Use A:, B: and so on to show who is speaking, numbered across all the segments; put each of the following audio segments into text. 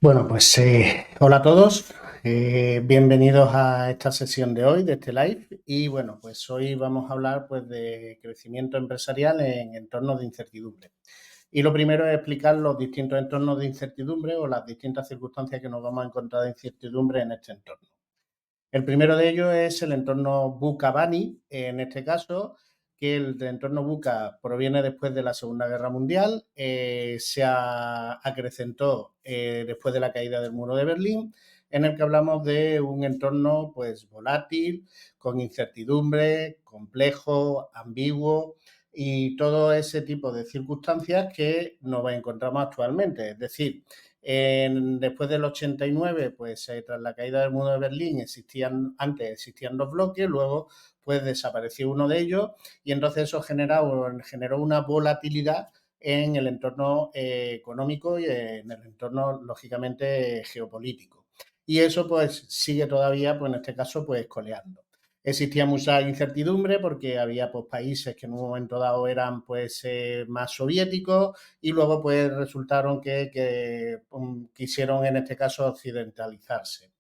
A: Bueno, pues hola a todos, bienvenidos a esta sesión de hoy, de este live. Y bueno, pues hoy vamos a hablar pues, de crecimiento empresarial en entornos de incertidumbre. Y lo primero es explicar los distintos entornos de incertidumbre o las distintas circunstancias que nos vamos a encontrar de incertidumbre en este entorno. El primero de ellos es el entorno Buca-Bani, en este caso, que el entorno Buca proviene después de la Segunda Guerra Mundial, acrecentó después de la caída del muro de Berlín, en el que hablamos de un entorno pues volátil, con incertidumbre, complejo, ambiguo y todo ese tipo de circunstancias que nos encontramos actualmente. Es decir, después del 89, pues tras la caída del muro de Berlín antes existían dos bloques, luego pues desapareció uno de ellos y entonces eso generó una volatilidad en el entorno económico y en el entorno, lógicamente, geopolítico. Y eso pues sigue todavía, pues en este caso, pues coleando. Existía mucha incertidumbre porque había pues, países que en un momento dado eran pues más soviéticos y luego pues resultaron que quisieron en este caso occidentalizarse.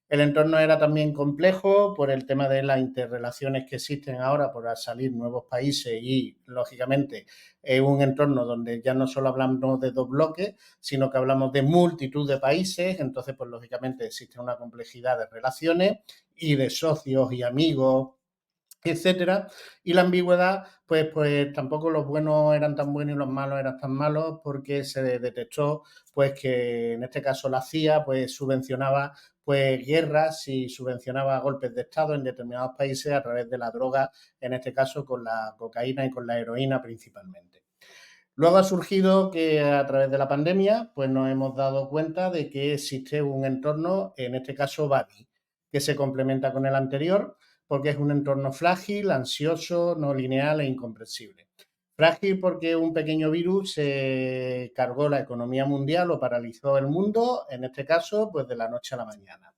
A: El entorno era también complejo por el tema de las interrelaciones que existen ahora por salir nuevos países y, lógicamente, es un entorno donde ya no solo hablamos de dos bloques, sino que hablamos de multitud de países, entonces, pues, lógicamente, existe una complejidad de relaciones y de socios y amigos, etcétera. Y la ambigüedad, pues tampoco los buenos eran tan buenos y los malos eran tan malos porque se detectó pues que en este caso la CIA pues subvencionaba pues guerras y subvencionaba golpes de Estado en determinados países a través de la droga, en este caso con la cocaína y con la heroína principalmente. Luego ha surgido que a través de la pandemia pues nos hemos dado cuenta de que existe un entorno, en este caso BADI, que se complementa con el anterior porque es un entorno frágil, ansioso, no lineal e incomprensible. Frágil porque un pequeño virus cargó la economía mundial o paralizó el mundo, en este caso, pues de la noche a la mañana.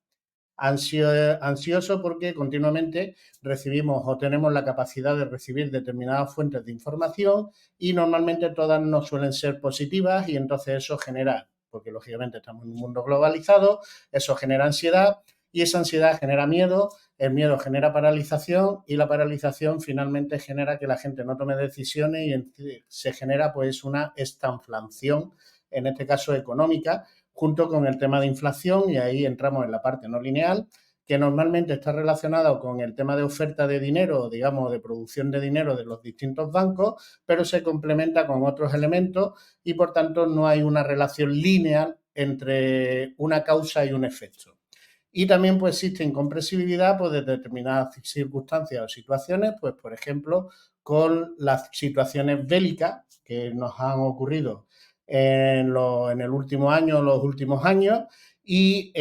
A: Ansioso porque continuamente recibimos o tenemos la capacidad de recibir determinadas fuentes de información y normalmente todas no suelen ser positivas y entonces eso genera, porque lógicamente estamos en un mundo globalizado, eso genera ansiedad y esa ansiedad genera miedo, el miedo genera paralización y la paralización finalmente genera que la gente no tome decisiones y se genera pues una estanflación, en este caso económica, junto con el tema de inflación, y ahí entramos en la parte no lineal, que normalmente está relacionado con el tema de oferta de dinero, digamos, de producción de dinero de los distintos bancos, pero se complementa con otros elementos y por tanto no hay una relación lineal entre una causa y un efecto. Y también pues existe incomprensibilidad pues, de determinadas circunstancias o situaciones, pues por ejemplo, con las situaciones bélicas que nos han ocurrido en el último año, los últimos años, y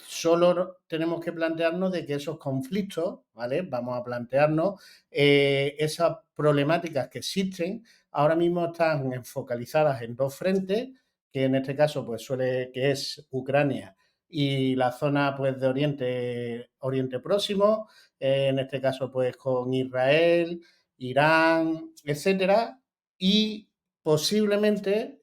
A: solo tenemos que plantearnos de que esos conflictos, ¿vale? Vamos a plantearnos esas problemáticas que existen, ahora mismo están focalizadas en dos frentes, que en este caso pues que es Ucrania y la zona pues de Oriente Próximo, en este caso pues con Israel, Irán, etcétera, y posiblemente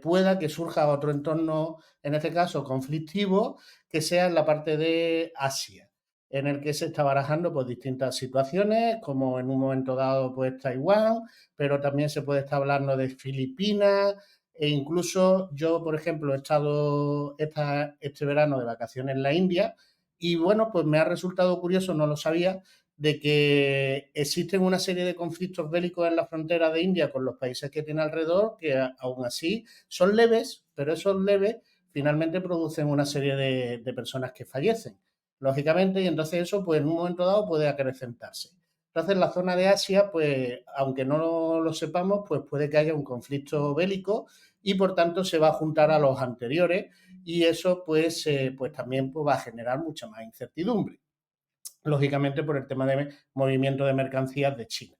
A: pueda que surja otro entorno, en este caso conflictivo, que sea en la parte de Asia, en el que se está barajando pues, distintas situaciones, como en un momento dado pues Taiwán, pero también se puede estar hablando de Filipinas, e incluso yo, por ejemplo, he estado este verano de vacaciones en la India y bueno, pues me ha resultado curioso, no lo sabía, de que existen una serie de conflictos bélicos en la frontera de India con los países que tiene alrededor, que aún así son leves, pero esos leves finalmente producen una serie de personas que fallecen, lógicamente, y entonces eso pues en un momento dado puede acrecentarse. Entonces, la zona de Asia, pues, aunque no lo sepamos, pues puede que haya un conflicto bélico y por tanto se va a juntar a los anteriores y eso pues también pues, va a generar mucha más incertidumbre, lógicamente por el tema de movimiento de mercancías de China.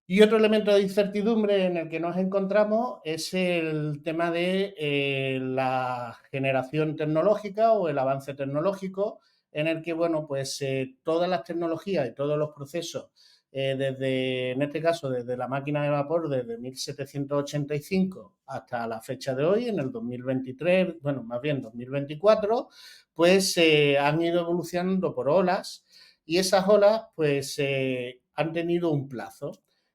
A: Y otro elemento de incertidumbre en el que nos encontramos es el tema de la generación tecnológica o el avance tecnológico, en el que, bueno, pues todas las tecnologías y todos los procesos en este caso, desde la máquina de vapor, desde 1785 hasta la fecha de hoy, en el 2023, bueno, más bien 2024, pues han ido evolucionando por olas y esas olas pues han tenido un plazo.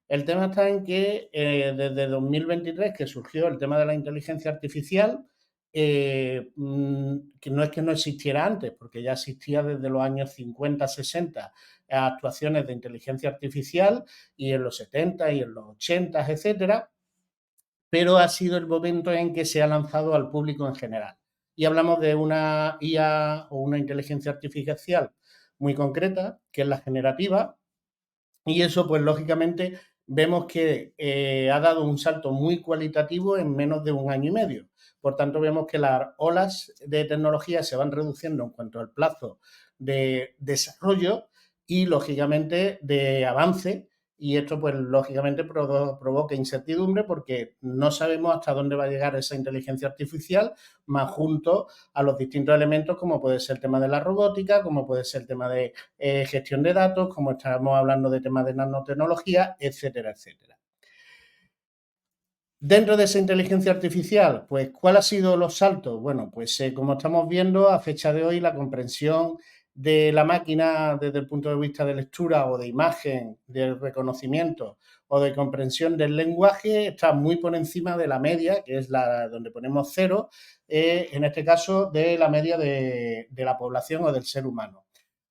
A: El tema está en que desde 2023, que surgió el tema de la inteligencia artificial, que no es que no existiera antes, porque ya existía desde los años 50, 60 actuaciones de inteligencia artificial y en los 70 y en los 80, etcétera, pero ha sido el momento en que se ha lanzado al público en general. Y hablamos de una IA o una inteligencia artificial muy concreta, que es la generativa, y eso, pues lógicamente, vemos que ha dado un salto muy cualitativo en menos de un año y medio. Por tanto, vemos que las olas de tecnología se van reduciendo en cuanto al plazo de desarrollo y, lógicamente, de avance. Y esto, pues, lógicamente, provoca incertidumbre porque no sabemos hasta dónde va a llegar esa inteligencia artificial, más junto a los distintos elementos, como puede ser el tema de la robótica, como puede ser el tema de gestión de datos, como estamos hablando de temas de nanotecnología, etcétera, etcétera. Dentro de esa inteligencia artificial, pues, ¿cuál ha sido los saltos? Bueno, pues como estamos viendo, a fecha de hoy, la comprensión de la máquina desde el punto de vista de lectura o de imagen, de reconocimiento o de comprensión del lenguaje está muy por encima de la media, que es la donde ponemos cero, en este caso de la media de la población o del ser humano.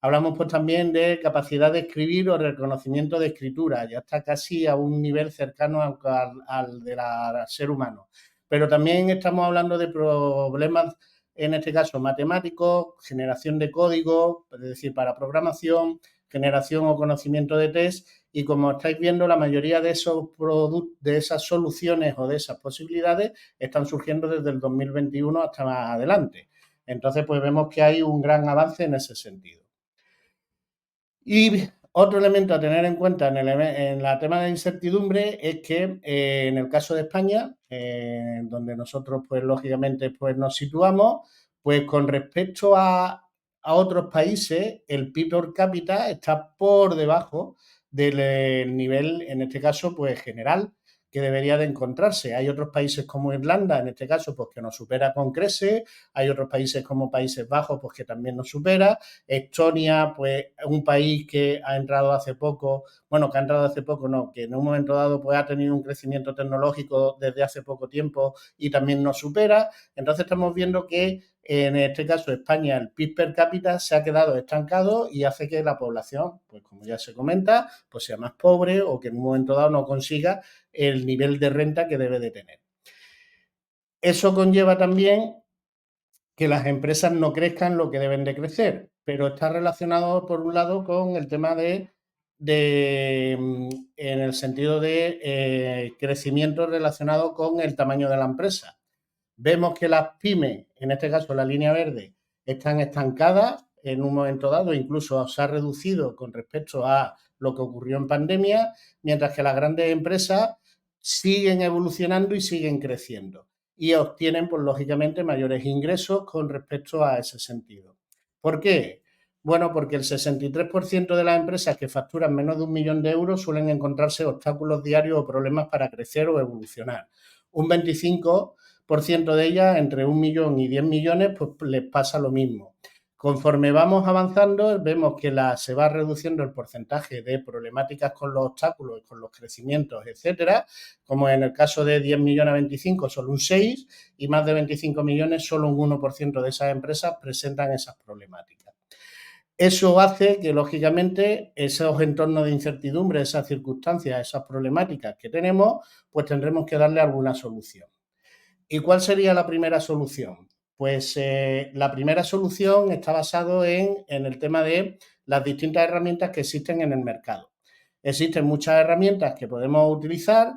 A: Hablamos pues también de capacidad de escribir o reconocimiento de escritura, ya está casi a un nivel cercano al del ser humano. Pero también estamos hablando de problemas, en este caso matemáticos, generación de código, es decir, para programación, generación o conocimiento de test, y como estáis viendo, la mayoría de esos de esas soluciones o de esas posibilidades están surgiendo desde el 2021 hasta más adelante. Entonces, pues vemos que hay un gran avance en ese sentido. Y otro elemento a tener en cuenta en la tema de incertidumbre es que en el caso de España, donde nosotros pues lógicamente pues nos situamos, pues con respecto a otros países, el PIB per cápita está por debajo del nivel, en este caso, pues general que debería de encontrarse. Hay otros países como Irlanda, en este caso, pues que nos supera con creces, hay otros países como Países Bajos, pues que también nos supera. Estonia, pues un país que ha entrado hace poco, bueno, que ha entrado hace poco, no, que en un momento dado pues ha tenido un crecimiento tecnológico desde hace poco tiempo y también nos supera. Entonces estamos viendo que en este caso España el PIB per cápita se ha quedado estancado y hace que la población, pues como ya se comenta, pues sea más pobre o que en un momento dado no consiga el nivel de renta que debe de tener. Eso conlleva también que las empresas no crezcan lo que deben de crecer, pero está relacionado por un lado con el tema en el sentido de crecimiento relacionado con el tamaño de la empresa. Vemos que las pymes, en este caso la línea verde, están estancadas en un momento dado, incluso se ha reducido con respecto a lo que ocurrió en pandemia, mientras que las grandes empresas siguen evolucionando y siguen creciendo y obtienen, pues lógicamente, mayores ingresos con respecto a ese sentido. ¿Por qué? Bueno, porque el 63% de las empresas que facturan menos de 1 millón de euros suelen encontrarse obstáculos diarios o problemas para crecer o evolucionar. Un 25% de ellas, entre 1 millón y 10 millones, pues les pasa lo mismo. Conforme vamos avanzando, vemos que se va reduciendo el porcentaje de problemáticas con los obstáculos, con los crecimientos, etcétera, como en el caso de 10 millones a 25, solo un 6, y más de 25 millones, solo un 1% de esas empresas presentan esas problemáticas. Eso hace que, lógicamente, esos entornos de incertidumbre, esas circunstancias, esas problemáticas que tenemos, pues tendremos que darle alguna solución. ¿Y cuál sería la primera solución? Pues la primera solución está basado en el tema de las distintas herramientas que existen en el mercado. Existen muchas herramientas que podemos utilizar,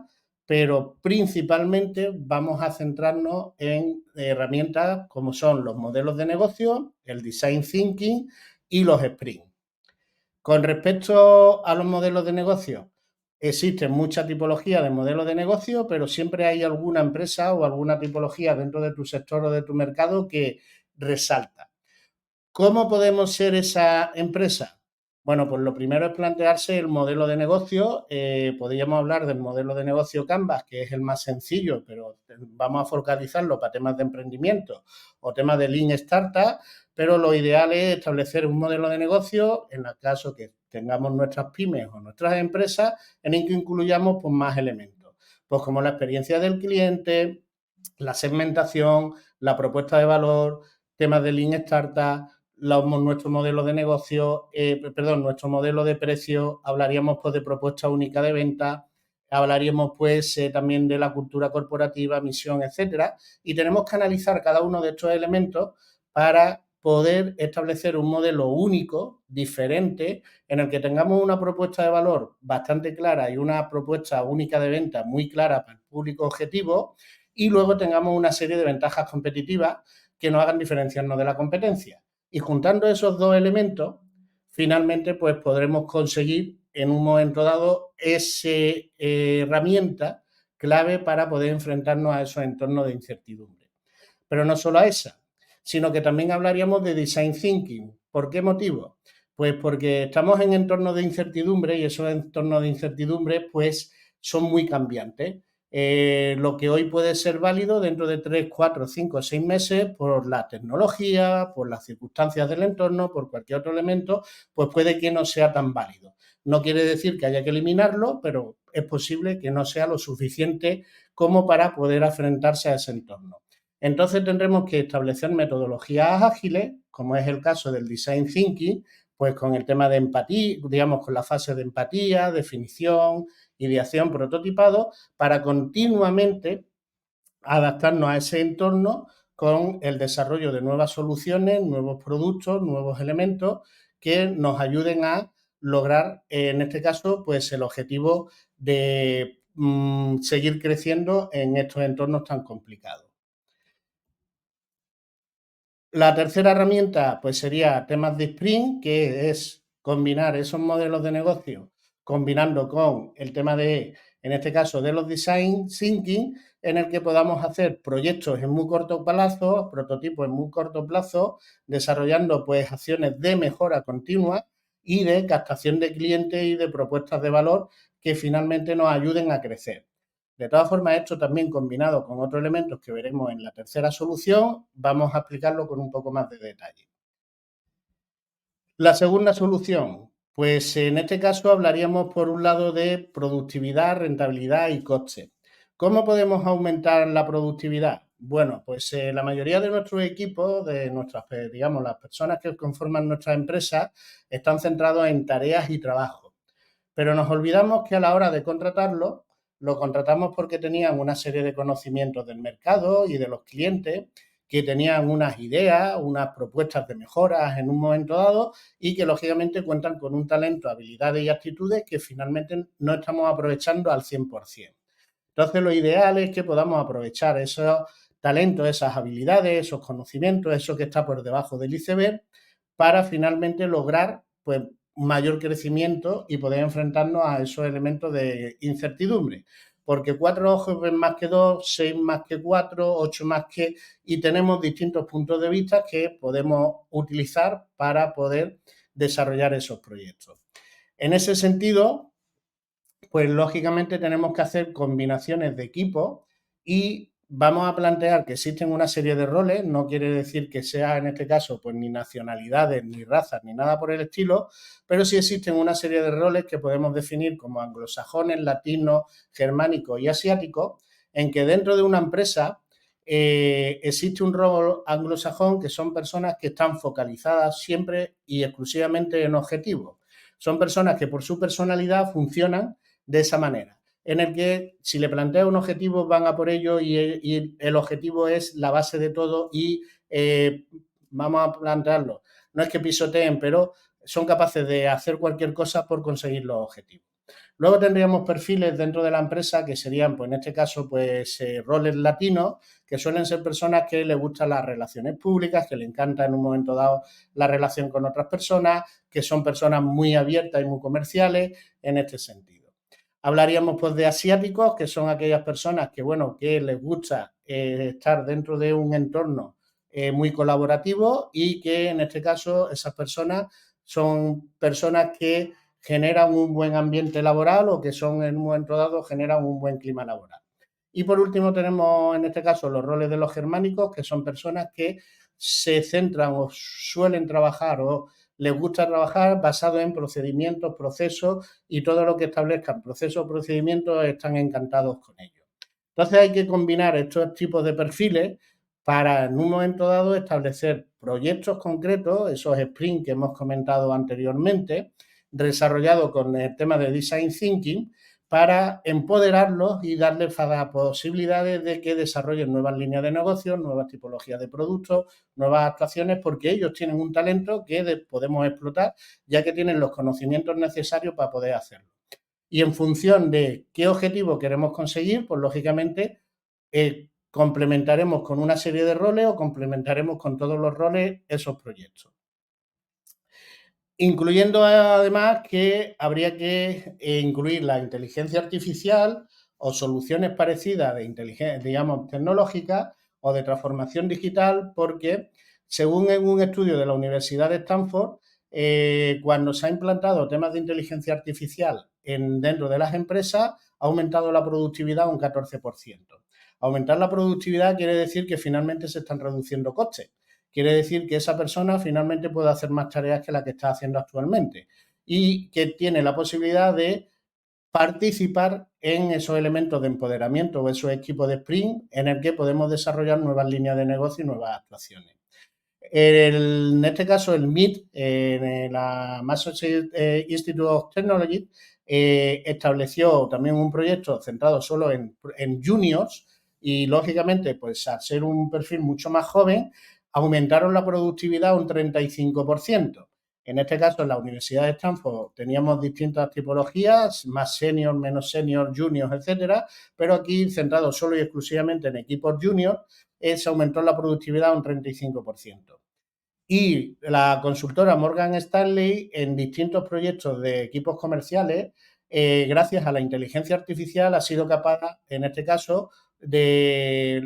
A: pero principalmente vamos a centrarnos en herramientas como son los modelos de negocio, el design thinking y los sprints. Con respecto a los modelos de negocio, existen muchas tipologías de modelos de negocio, pero siempre hay alguna empresa o alguna tipología dentro de tu sector o de tu mercado que resalta. ¿Cómo podemos ser esa empresa? Bueno, pues lo primero es plantearse el modelo de negocio. Podríamos hablar del modelo de negocio Canvas, que es el más sencillo, pero vamos a focalizarlo para temas de emprendimiento o temas de Lean Startup, pero lo ideal es establecer un modelo de negocio en el caso que tengamos nuestras pymes o nuestras empresas en el que incluyamos pues, más elementos, pues como la experiencia del cliente, la segmentación, la propuesta de valor, temas de Lean Startup, nuestro modelo de negocio, nuestro modelo de precio, hablaríamos pues de propuesta única de venta, hablaríamos pues también de la cultura corporativa, misión, etcétera, y tenemos que analizar cada uno de estos elementos para poder establecer un modelo único, diferente, en el que tengamos una propuesta de valor bastante clara y una propuesta única de venta muy clara para el público objetivo, y luego tengamos una serie de ventajas competitivas que nos hagan diferenciarnos de la competencia. Y juntando esos dos elementos, finalmente pues podremos conseguir en un momento dado esa herramienta clave para poder enfrentarnos a esos entornos de incertidumbre. Pero no solo a esa, sino que también hablaríamos de design thinking. ¿Por qué motivo? Pues porque estamos en entornos de incertidumbre y esos entornos de incertidumbre pues son muy cambiantes. Lo que hoy puede ser válido dentro de 3, 4, 5, 6 meses por la tecnología, por las circunstancias del entorno, por cualquier otro elemento, pues puede que no sea tan válido. No quiere decir que haya que eliminarlo, pero es posible que no sea lo suficiente como para poder enfrentarse a ese entorno. Entonces tendremos que establecer metodologías ágiles, como es el caso del design thinking, pues con el tema de empatía, digamos, con la fase de empatía, definición, ideación, prototipado, para continuamente adaptarnos a ese entorno con el desarrollo de nuevas soluciones, nuevos productos, nuevos elementos que nos ayuden a lograr, en este caso, pues el objetivo de seguir creciendo en estos entornos tan complicados. La tercera herramienta, pues sería temas de sprint, que es combinar esos modelos de negocio, combinando con el tema de, en este caso, de los design thinking, en el que podamos hacer proyectos en muy corto plazo, prototipos en muy corto plazo, desarrollando pues acciones de mejora continua y de captación de clientes y de propuestas de valor que finalmente nos ayuden a crecer. De todas formas, esto también combinado con otros elementos que veremos en la tercera solución, vamos a explicarlo con un poco más de detalle. La segunda solución, pues en este caso hablaríamos por un lado de productividad, rentabilidad y coste. ¿Cómo podemos aumentar la productividad? Bueno, pues la mayoría de nuestros equipos, de nuestras, digamos, las personas que conforman nuestras empresas, están centrados en tareas y trabajo. Pero nos olvidamos que a la hora de contratarlo, lo contratamos porque tenían una serie de conocimientos del mercado y de los clientes, que tenían unas ideas, unas propuestas de mejoras en un momento dado y que lógicamente cuentan con un talento, habilidades y actitudes que finalmente no estamos aprovechando al 100%. Entonces, lo ideal es que podamos aprovechar esos talentos, esas habilidades, esos conocimientos, eso que está por debajo del iceberg, para finalmente lograr pues, un mayor crecimiento y poder enfrentarnos a esos elementos de incertidumbre. Porque 4 ojos ven más que 2, 6 más que 4, 8 más que... Y tenemos distintos puntos de vista que podemos utilizar para poder desarrollar esos proyectos. En ese sentido, pues lógicamente tenemos que hacer combinaciones de equipos y vamos a plantear que existen una serie de roles, no quiere decir que sea en este caso pues ni nacionalidades, ni razas, ni nada por el estilo, pero sí existen una serie de roles que podemos definir como anglosajones, latinos, germánicos y asiáticos, en que dentro de una empresa existe un rol anglosajón que son personas que están focalizadas siempre y exclusivamente en objetivos. Son personas que por su personalidad funcionan de esa manera, en el que si le plantea un objetivo van a por ello y el objetivo es la base de todo y vamos a plantearlo, no es que pisoteen, pero son capaces de hacer cualquier cosa por conseguir los objetivos. Luego tendríamos perfiles dentro de la empresa que serían, pues en este caso, pues roles latinos, que suelen ser personas que les gustan las relaciones públicas, que le encanta en un momento dado la relación con otras personas, que son personas muy abiertas y muy comerciales en este sentido. Hablaríamos pues de asiáticos, que son aquellas personas que, bueno, que les gusta estar dentro de un entorno muy colaborativo y que en este caso esas personas son personas que generan un buen ambiente laboral o que son en un momento dado generan un buen clima laboral. Y por último tenemos en este caso los roles de los germánicos, que son personas que se centran o suelen trabajar o les gusta trabajar basado en procedimientos, procesos y todo lo que establezcan procesos o procedimientos están encantados con ello. Entonces hay que combinar estos tipos de perfiles para en un momento dado establecer proyectos concretos, esos sprints que hemos comentado anteriormente, desarrollados con el tema de Design Thinking, para empoderarlos y darles posibilidades de que desarrollen nuevas líneas de negocio, nuevas tipologías de productos, nuevas actuaciones, porque ellos tienen un talento que podemos explotar, ya que tienen los conocimientos necesarios para poder hacerlo. Y en función de qué objetivo queremos conseguir, pues lógicamente complementaremos con una serie de roles o complementaremos con todos los roles esos proyectos. Incluyendo además que habría que incluir la inteligencia artificial o soluciones parecidas de inteligencia, digamos, tecnológica o de transformación digital, porque según en un estudio de la Universidad de Stanford, cuando se ha implantado temas de inteligencia artificial dentro de las empresas, ha aumentado la productividad un 14%. Aumentar la productividad quiere decir que finalmente se están reduciendo costes. Quiere decir que esa persona finalmente puede hacer más tareas que la que está haciendo actualmente y que tiene la posibilidad de participar en esos elementos de empoderamiento o esos equipos de sprint en el que podemos desarrollar nuevas líneas de negocio y nuevas actuaciones. En este caso, el MIT, la Massachusetts Institute of Technology, estableció también un proyecto centrado solo en juniors y, lógicamente, pues al ser un perfil mucho más joven, aumentaron la productividad un 35%. En este caso, en la Universidad de Stanford teníamos distintas tipologías, más senior, menos senior, juniors, etcétera, pero aquí, centrado solo y exclusivamente en equipos juniors, se aumentó la productividad un 35%. Y la consultora Morgan Stanley, en distintos proyectos de equipos comerciales, gracias a la inteligencia artificial, ha sido capaz, en este caso, de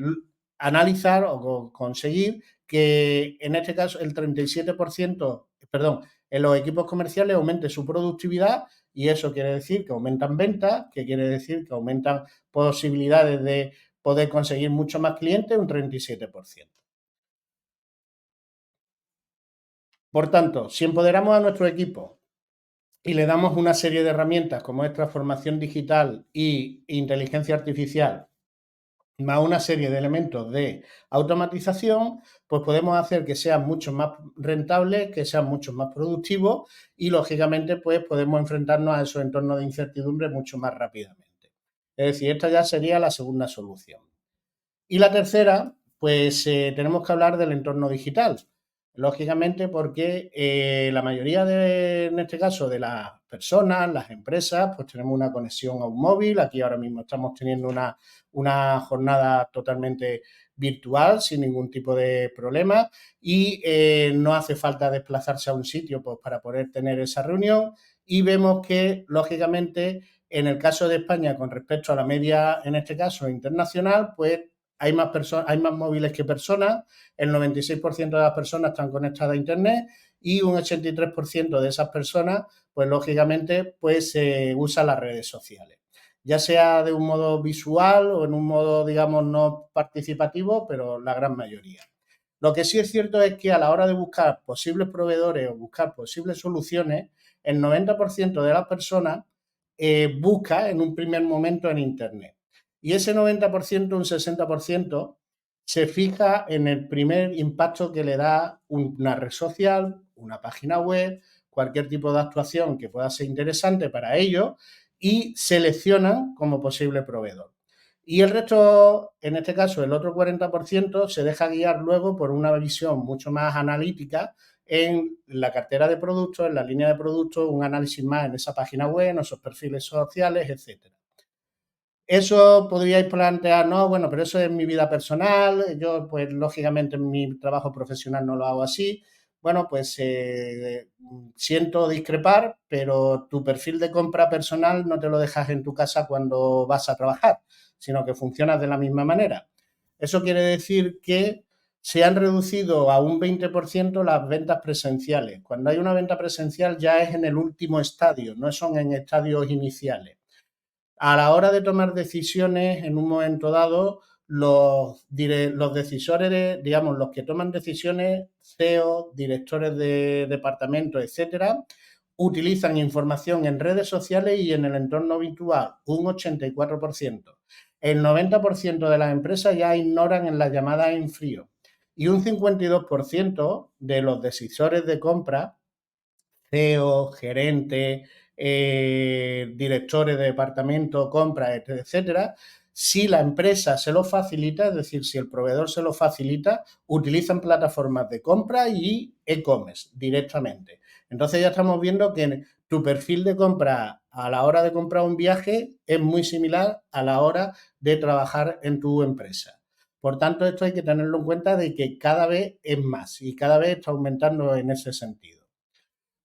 A: analizar o conseguir que, en este caso, el 37%, perdón, en los equipos comerciales aumente su productividad y eso quiere decir que aumentan ventas, que quiere decir que aumentan posibilidades de poder conseguir mucho más clientes, un 37%. Por tanto, si empoderamos a nuestro equipo y le damos una serie de herramientas como es transformación digital e inteligencia artificial, más una serie de elementos de automatización, pues podemos hacer que sean mucho más rentables, que sean mucho más productivos y, lógicamente, pues podemos enfrentarnos a esos entornos de incertidumbre mucho más rápidamente. Es decir, esta ya sería la segunda solución. Y la tercera, pues tenemos que hablar del entorno digital. Lógicamente, porque la mayoría en este caso, de las personas, las empresas, pues tenemos una conexión a un móvil. Aquí ahora mismo estamos teniendo una jornada totalmente virtual, sin ningún tipo de problema, y no hace falta desplazarse a un sitio pues, para poder tener esa reunión. Y vemos que, lógicamente, en el caso de España, con respecto a la media, en este caso, internacional, pues hay más móviles que personas, el 96% de las personas están conectadas a Internet y un 83% de esas personas, pues lógicamente, pues usan las redes sociales, ya sea de un modo visual o en un modo, digamos, no participativo, pero la gran mayoría. Lo que sí es cierto es que a la hora de buscar posibles proveedores o buscar posibles soluciones, el 90% de las personas busca en un primer momento en Internet. Y ese 90%, un 60%, se fija en el primer impacto que le da una red social, una página web, cualquier tipo de actuación que pueda ser interesante para ellos y seleccionan como posible proveedor. Y el resto, en este caso, el otro 40%, se deja guiar luego por una visión mucho más analítica en la cartera de productos, en la línea de productos, un análisis más en esa página web, en esos perfiles sociales, etcétera. Eso podríais plantear, no, bueno, pero eso es mi vida personal, yo pues lógicamente en mi trabajo profesional no lo hago así. Bueno, pues siento discrepar, pero tu perfil de compra personal no te lo dejas en tu casa cuando vas a trabajar, sino que funcionas de la misma manera. Eso quiere decir que se han reducido a un 20% las ventas presenciales. Cuando hay una venta presencial ya es en el último estadio, no son en estadios iniciales. A la hora de tomar decisiones, en un momento dado, los decisores, digamos, los que toman decisiones, CEO, directores de departamento, etcétera, utilizan información en redes sociales y en el entorno virtual, un 84%. El 90% de las empresas ya ignoran en las llamadas en frío y un 52% de los decisores de compra, CEO, gerentes, directores de departamento, compras, etcétera, si la empresa se lo facilita, es decir, si el proveedor se lo facilita, utilizan plataformas de compra y e-commerce directamente. Entonces ya estamos viendo que tu perfil de compra a la hora de comprar un viaje es muy similar a la hora de trabajar en tu empresa. Por tanto, esto hay que tenerlo en cuenta de que cada vez es más y cada vez está aumentando en ese sentido.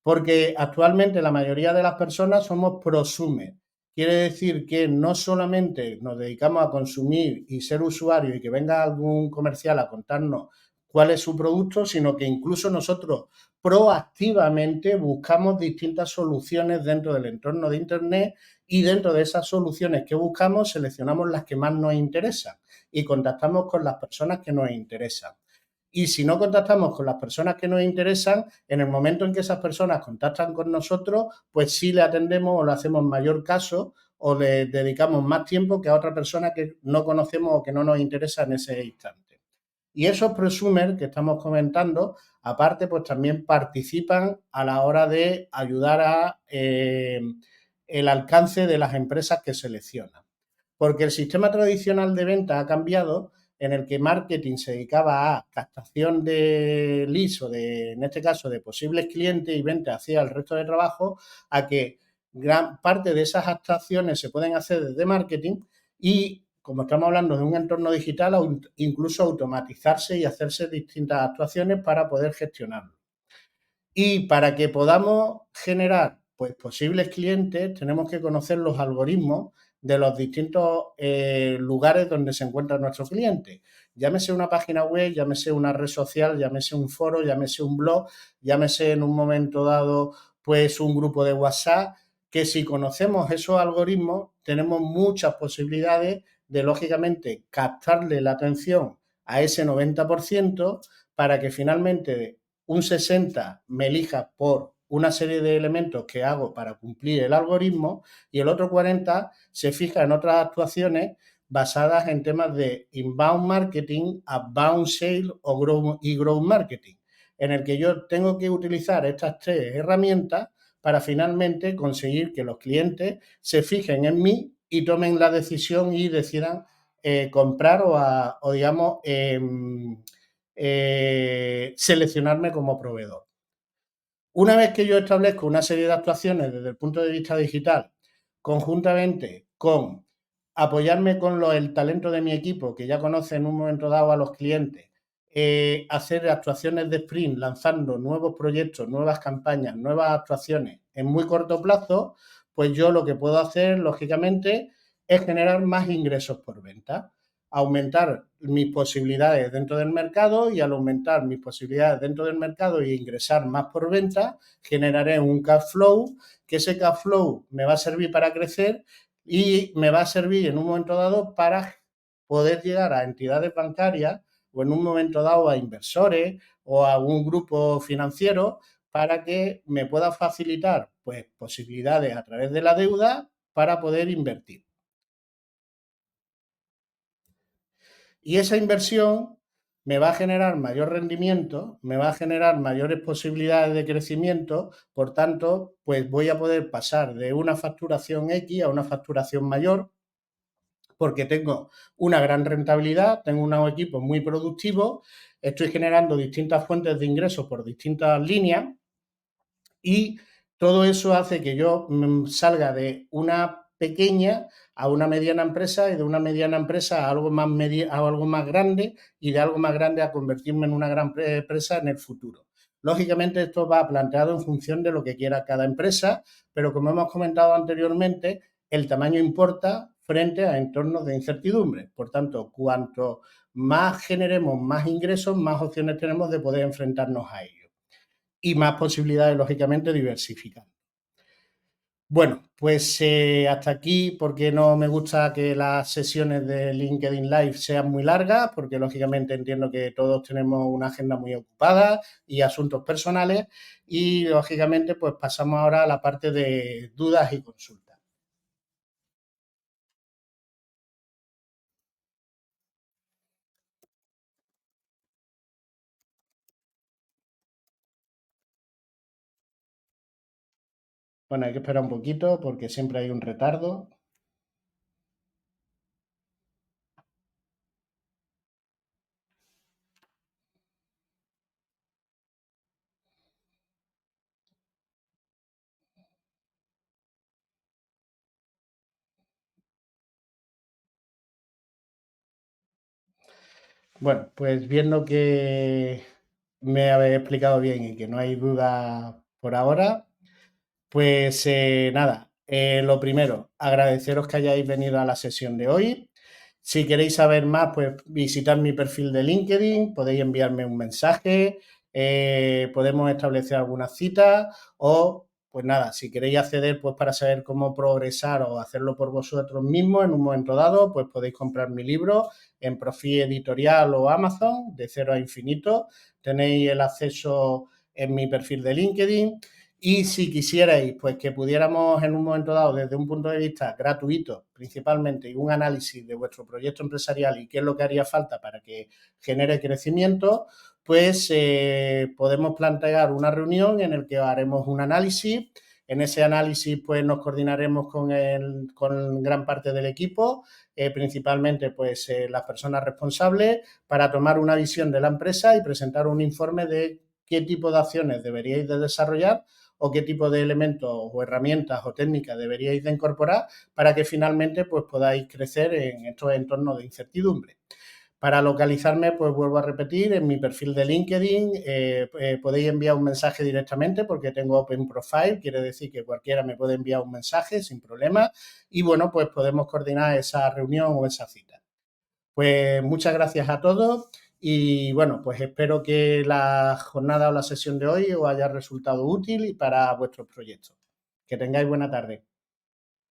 A: Porque actualmente la mayoría de las personas somos prosumer. Quiere decir que no solamente nos dedicamos a consumir y ser usuarios y que venga algún comercial a contarnos cuál es su producto, sino que incluso nosotros proactivamente buscamos distintas soluciones dentro del entorno de Internet y dentro de esas soluciones que buscamos seleccionamos las que más nos interesan y contactamos con las personas que nos interesan. Y si no contactamos con las personas que nos interesan, en el momento en que esas personas contactan con nosotros, pues sí le atendemos o le hacemos mayor caso o le dedicamos más tiempo que a otra persona que no conocemos o que no nos interesa en ese instante. Y esos prosumers que estamos comentando, aparte, pues también participan a la hora de ayudar a el alcance de las empresas que seleccionan. Porque el sistema tradicional de venta ha cambiado, en el que marketing se dedicaba a captación de leads o de, en este caso, de posibles clientes y venta hacia el resto de trabajo, a que gran parte de esas actuaciones se pueden hacer desde marketing y, como estamos hablando de un entorno digital, incluso automatizarse y hacerse distintas actuaciones para poder gestionarlo. Y para que podamos generar pues, posibles clientes, tenemos que conocer los algoritmos de los distintos lugares donde se encuentran nuestros clientes. Llámese una página web, llámese una red social, llámese un foro, llámese un blog, llámese en un momento dado pues un grupo de WhatsApp, que si conocemos esos algoritmos tenemos muchas posibilidades de, lógicamente, captarle la atención a ese 90% para que finalmente un 60 me elija por una serie de elementos que hago para cumplir el algoritmo y el otro 40 se fija en otras actuaciones basadas en temas de inbound marketing, outbound sale o growth marketing, en el que yo tengo que utilizar estas tres herramientas para finalmente conseguir que los clientes se fijen en mí y tomen la decisión y decidan comprar o digamos, seleccionarme como proveedor. Una vez que yo establezco una serie de actuaciones desde el punto de vista digital, conjuntamente con apoyarme con el talento de mi equipo, que ya conoce en un momento dado a los clientes, hacer actuaciones de sprint, lanzando nuevos proyectos, nuevas campañas, nuevas actuaciones en muy corto plazo, pues yo lo que puedo hacer, lógicamente, es generar más ingresos por venta, aumentar mis posibilidades dentro del mercado y al aumentar mis posibilidades dentro del mercado y ingresar más por venta, generaré un cash flow, que ese cash flow me va a servir para crecer y me va a servir en un momento dado para poder llegar a entidades bancarias o en un momento dado a inversores o a un grupo financiero para que me pueda facilitar pues, posibilidades a través de la deuda para poder invertir. Y esa inversión me va a generar mayor rendimiento, me va a generar mayores posibilidades de crecimiento, por tanto, pues voy a poder pasar de una facturación X a una facturación mayor, porque tengo una gran rentabilidad, tengo unos equipos muy productivos, estoy generando distintas fuentes de ingresos por distintas líneas y todo eso hace que yo salga de una pequeña a una mediana empresa y de una mediana empresa a algo más grande y de algo más grande a convertirme en una gran empresa en el futuro. Lógicamente esto va planteado en función de lo que quiera cada empresa, pero como hemos comentado anteriormente, el tamaño importa frente a entornos de incertidumbre. Por tanto, cuanto más generemos más ingresos, más opciones tenemos de poder enfrentarnos a ellos. Y más posibilidades, lógicamente, diversificar. Bueno, pues hasta aquí, porque no me gusta que las sesiones de LinkedIn Live sean muy largas, porque lógicamente entiendo que todos tenemos una agenda muy ocupada y asuntos personales, y lógicamente pues pasamos ahora a la parte de dudas y consultas. Bueno, hay que esperar un poquito porque siempre hay un retardo. Bueno, pues viendo que me habéis explicado bien y que no hay duda por ahora, pues nada, lo primero, agradeceros que hayáis venido a la sesión de hoy. Si queréis saber más, pues visitad mi perfil de LinkedIn, podéis enviarme un mensaje, podemos establecer algunas citas o, pues nada, si queréis acceder pues para saber cómo progresar o hacerlo por vosotros mismos en un momento dado, pues podéis comprar mi libro en Profit Editorial o Amazon, de cero a infinito. Tenéis el acceso en mi perfil de LinkedIn. Y si quisierais, pues que pudiéramos en un momento dado, desde un punto de vista gratuito, principalmente, y un análisis de vuestro proyecto empresarial y qué es lo que haría falta para que genere crecimiento, pues podemos plantear una reunión en la que haremos un análisis. En ese análisis, pues nos coordinaremos con gran parte del equipo, principalmente pues las personas responsables, para tomar una visión de la empresa y presentar un informe de qué tipo de acciones deberíais de desarrollar o qué tipo de elementos o herramientas o técnicas deberíais de incorporar para que finalmente pues, podáis crecer en estos entornos de incertidumbre. Para localizarme, pues vuelvo a repetir, en mi perfil de LinkedIn podéis enviar un mensaje directamente porque tengo Open Profile, quiere decir que cualquiera me puede enviar un mensaje sin problema y bueno, pues podemos coordinar esa reunión o esa cita. Pues muchas gracias a todos y bueno, pues espero que la jornada o la sesión de hoy os haya resultado útil y para vuestros proyectos. Que tengáis buena tarde.